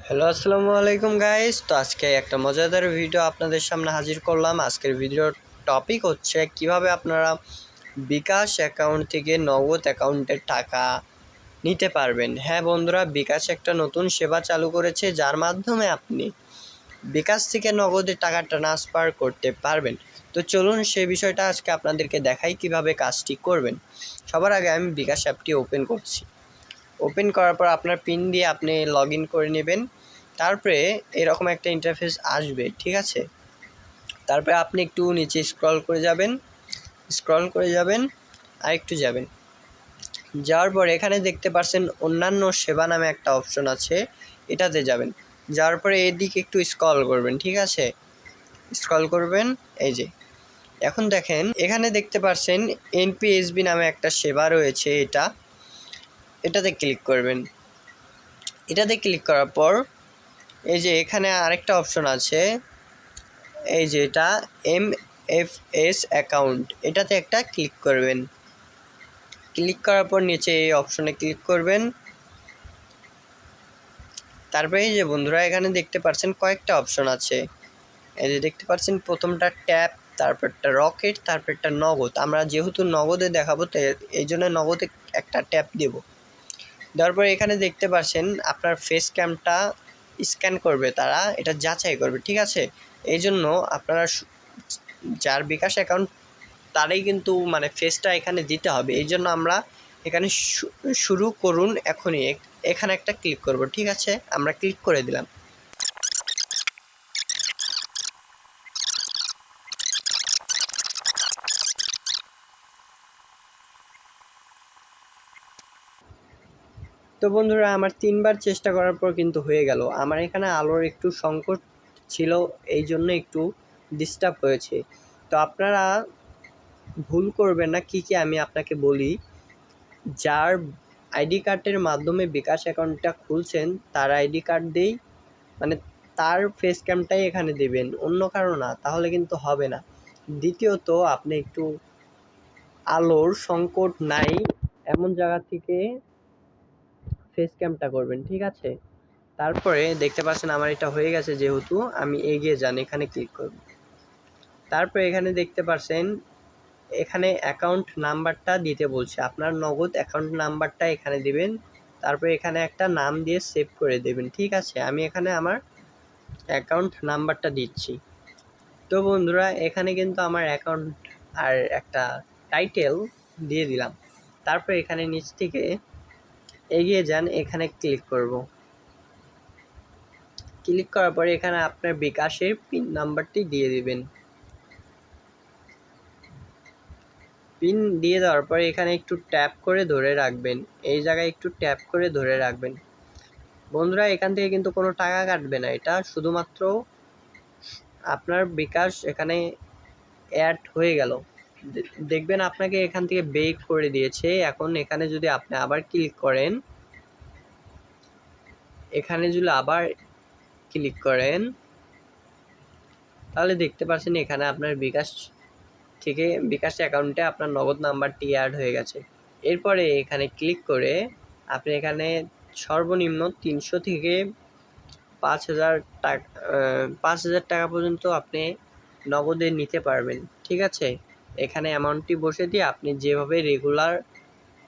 Hello আসসালামু আলাইকুম guys. তো আজকে একটা মজাদার ভিডিও আপনাদের সামনে হাজির করলাম। আজকের ভিডিওর টপিক হচ্ছে কিভাবে আপনারা বিকাশ অ্যাকাউন্ট থেকে নগদ অ্যাকাউন্টে টাকা নিতে পারবেন। হ্যাঁ বন্ধুরা, বিকাশ একটা নতুন সেবা চালু করেছে যার মাধ্যমে আপনি বিকাশ থেকে নগদে টাকা ট্রান্সফার করতে পারবেন। তো চলুন সেই বিষয়টা আজকে আপনাদেরকে দেখাই কিভাবে কাজটি করবেন। সবার আগে আমি বিকাশ অ্যাপটি ওপেন করছি। ওপেন করার পর আপনার পিন দিয়ে আপনি লগ ইন করে নেবেন। তারপরে এরকম একটা ইন্টারফেস আসবে, ঠিক আছে। তারপরে আপনি একটু নিচে স্ক্রল করে যাবেন আর একটু যাবেন। যাওয়ার পর এখানে দেখতে পাচ্ছেন অন্যান্য সেবা নামে একটা অপশন আছে, এটাতে যাবেন। যাওয়ার পরে এদিকে একটু স্ক্রল করবেন, ঠিক আছে। স্ক্রল করবেন, এই যে এখন দেখেন এখানে দেখতে পাচ্ছেন এনপিএসবি নামে একটা সেবা রয়েছে, এটাতে ক্লিক করবেন। এটাতে ক্লিক করার পর এই যে এখানে আরেকটা অপশন আছে, এই যে এটা MFS অ্যাকাউন্ট, এটাতে একটা ক্লিক করবেন। ক্লিক করার পর নিচে এই অপশনে ক্লিক করবেন। তারপরে এই যে বন্ধুরা এখানে দেখতে পাচ্ছেন কয়েকটা অপশন আছে। এই যে দেখতে পাচ্ছেন প্রথমটা ট্যাপ, তারপরটা রকেট, তারপরটা নগদ। আমরা যেহেতু নগদে দেখাবো তো এই জন্য নগদে একটা ট্যাপ দেব। দেওয়ার পরে এখানে দেখতে পাচ্ছেন আপনার ফেস ক্যামটা স্ক্যান করবে, তারা এটা যাচাই করবে, ঠিক আছে। এই জন্য আপনারা যার বিকাশ অ্যাকাউন্ট তারাই কিন্তু মানে ফেসটা এখানে দিতে হবে। এই জন্য আমরা এখানে শুরু করুন এখনই এখানে একটা ক্লিক করব, ঠিক আছে। আমরা ক্লিক করে দিলাম। তো বন্ধুরা আমার 3বার চেষ্টা করার পর কিন্তু হয়ে গেল। আমার এখানে আলোর একটু সংকট ছিল, এই জন্য একটু ডিস্টার্ব হয়েছে। তো আপনারা ভুল করবেন না, কি আমি আপনাকে বলি। যার আইডি কার্ডের মাধ্যমে বিকাশ অ্যাকাউন্টটা খুলছেন তার আইডি কার্ড দিয়েই মানে তার ফেস ক্যামটাই এখানে দেবেন, অন্য কারো না, তাহলে কিন্তু হবে না। দ্বিতীয়ত আপনি একটু আলোর সংকট নাই এমন জায়গা থেকে ফেস ক্যামটা করবেন, ঠিক আছে। তারপরে দেখতে পাচ্ছেন আমার এটা হয়ে গেছে, যেহেতু আমি এগিয়ে যান এখানে ক্লিক করব। তারপরে এখানে দেখতে পাচ্ছেন এখানে অ্যাকাউন্ট নাম্বারটা দিতে বলছে, আপনার নগদ অ্যাকাউন্ট নাম্বারটা এখানে দিবেন। তারপরে এখানে একটা নাম দিয়ে সেভ করে দেবেন, ঠিক আছে। আমি এখানে আমার অ্যাকাউন্ট নাম্বারটা দিচ্ছি। তো বন্ধুরা এখানে কিন্তু আমার অ্যাকাউন্ট আর একটা টাইটেল দিয়ে দিলাম। তারপর এখানে নিচ থেকে এগিয়ে যান, এখানে ক্লিক করব। ক্লিক করার পরে এখানে আপনার বিকাশের পিন নাম্বারটি দিয়ে দিবেন। পিন দিয়ে দেওয়ার পরে এখানে একটু ট্যাপ করে ধরে রাখবেন, এই জায়গায় একটু ট্যাপ করে ধরে রাখবেন। বন্ধুরা এখান থেকে কিন্তু কোনো টাকা কাটবে না, এটা শুধুমাত্র আপনার বিকাশ এখানে অ্যাড হয়ে গেল। দেখবেন আপনাকে এখান থেকে বেক করে দিয়েছে। এখন এখানে যদি আপনি আবার ক্লিক করেন, তাহলে দেখতে পাচ্ছেন এখানে আপনার বিকাশ থেকে বিকাশ অ্যাকাউন্টে আপনার নগদ নাম্বারটি অ্যাড হয়ে গেছে। এরপরে এখানে ক্লিক করে আপনি এখানে সর্বনিম্ন 300 থেকে 5,000 টাকা 5,000 টাকা পর্যন্ত আপনি নগদে নিতে পারবেন, ঠিক আছে। এখানে অ্যামাউন্টটি বসে দিয়ে আপনি যেভাবে রেগুলার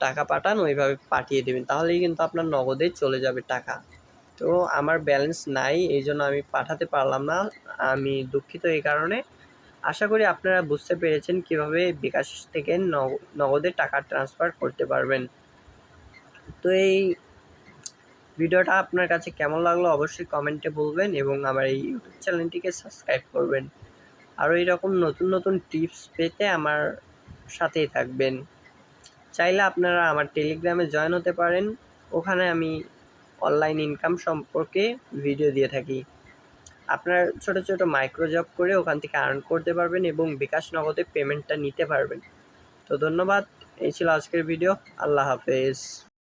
টাকা পাঠান ওইভাবে পাঠিয়ে দেবেন, তাহলেই কিন্তু আপনার নগদে চলে যাবে টাকা। তো আমার ব্যালেন্স নাই, এই জন্য আমি পাঠাতে পারলাম না, আমি দুঃখিত এই কারণে। আশা করি আপনারা বুঝতে পেরেছেন কিভাবে বিকাশ থেকে নগদে টাকা ট্রান্সফার করতে পারবেন। তো এই ভিডিওটা আপনার কাছে কেমন লাগলো অবশ্যই কমেন্টে বলবেন এবং আমার এই ইউটিউব চ্যানেলটিকে সাবস্ক্রাইব করবেন। আরও এইরকম নতুন নতুন টিপস পেতে আমার সাথেই থাকবেন। চাইলে আপনারা আমার টেলিগ্রামে জয়েন হতে পারেন, ওখানে আমি অনলাইন ইনকাম সম্পর্কে ভিডিও দিয়ে থাকি। আপনার ছোট ছোট মাইক্রো জব করে ওখান থেকে আর্ন করতে পারবেন এবং বিকাশ নগদে পেমেন্টটা নিতে পারবেন। তো ধন্যবাদ, এই ছিল আজকের ভিডিও। আল্লাহ হাফেজ।